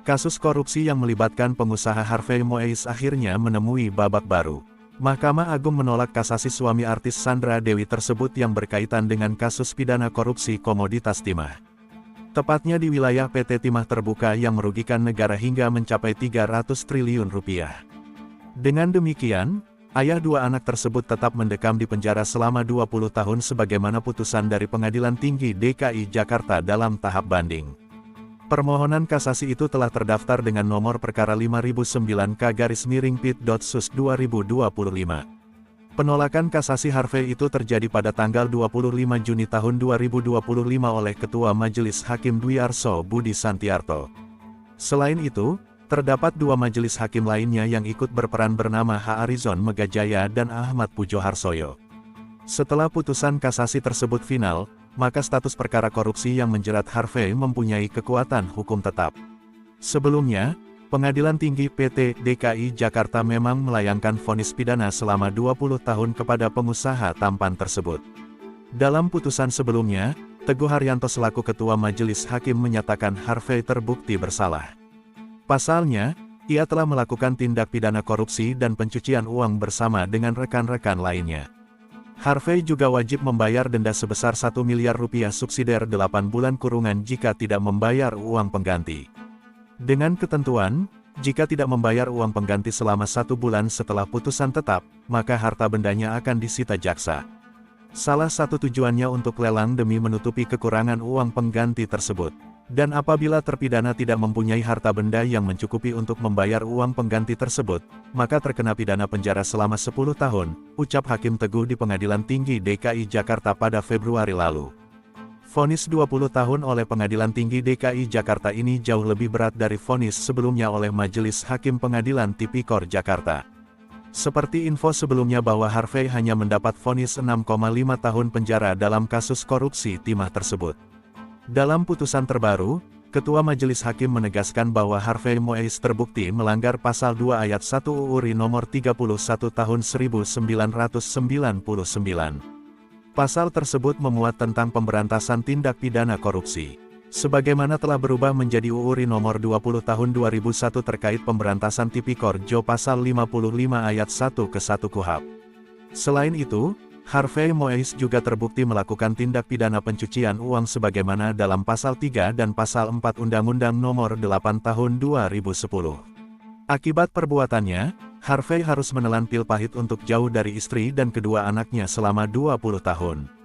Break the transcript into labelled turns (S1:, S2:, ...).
S1: Kasus korupsi yang melibatkan pengusaha Harvey Moise akhirnya menemui babak baru. Mahkamah Agung menolak kasasi suami artis Sandra Dewi tersebut yang berkaitan dengan kasus pidana korupsi komoditas timah. Tepatnya di wilayah PT Timah Terbuka yang merugikan negara hingga mencapai 300 triliun rupiah. Dengan demikian, ayah dua anak tersebut tetap mendekam di penjara selama 20 tahun sebagaimana putusan dari Pengadilan Tinggi DKI Jakarta dalam tahap banding. Permohonan kasasi itu telah terdaftar dengan nomor perkara 5009K/Pit.Sus 2025. Penolakan kasasi Harvey itu terjadi pada tanggal 25 Juni tahun 2025 oleh Ketua Majelis Hakim Dwi Arso Budi Santiarto. Selain itu, terdapat dua majelis hakim lainnya yang ikut berperan bernama H. Arizon Megajaya dan Ahmad Pujoharsoyo. Setelah putusan kasasi tersebut final, maka status perkara korupsi yang menjerat Harvey mempunyai kekuatan hukum tetap. Sebelumnya, Pengadilan Tinggi PT DKI Jakarta memang melayangkan vonis pidana selama 20 tahun kepada pengusaha tampan tersebut. Dalam putusan sebelumnya, Teguh Haryanto selaku Ketua Majelis Hakim menyatakan Harvey terbukti bersalah. Pasalnya, ia telah melakukan tindak pidana korupsi dan pencucian uang bersama dengan rekan-rekan lainnya. Harvey juga wajib membayar denda sebesar 1 miliar rupiah subsidiar 8 bulan kurungan jika tidak membayar uang pengganti. Dengan ketentuan, jika tidak membayar uang pengganti selama 1 bulan setelah putusan tetap, maka harta bendanya akan disita jaksa. Salah satu tujuannya untuk lelang demi menutupi kekurangan uang pengganti tersebut. Dan apabila terpidana tidak mempunyai harta benda yang mencukupi untuk membayar uang pengganti tersebut, maka terkena pidana penjara selama 10 tahun, ucap Hakim Teguh di Pengadilan Tinggi DKI Jakarta pada Februari lalu. Vonis 20 tahun oleh Pengadilan Tinggi DKI Jakarta ini jauh lebih berat dari vonis sebelumnya oleh Majelis Hakim Pengadilan Tipikor Jakarta. Seperti info sebelumnya bahwa Harvey hanya mendapat vonis 6,5 tahun penjara dalam kasus korupsi timah tersebut. Dalam putusan terbaru, Ketua Majelis Hakim menegaskan bahwa Harvey Moise terbukti melanggar Pasal 2 Ayat 1 UU RI Nomor 31 Tahun 1999. Pasal tersebut memuat tentang pemberantasan tindak pidana korupsi. Sebagaimana telah berubah menjadi UU RI Nomor 20 Tahun 2001 terkait pemberantasan Tipikor Jo Pasal 55 Ayat 1 ke 1 KUHP. Selain itu, Harvey Moise juga terbukti melakukan tindak pidana pencucian uang sebagaimana dalam Pasal 3 dan Pasal 4 Undang-Undang Nomor 8 Tahun 2010. Akibat perbuatannya, Harvey harus menelan pil pahit untuk jauh dari istri dan kedua anaknya selama 20 tahun.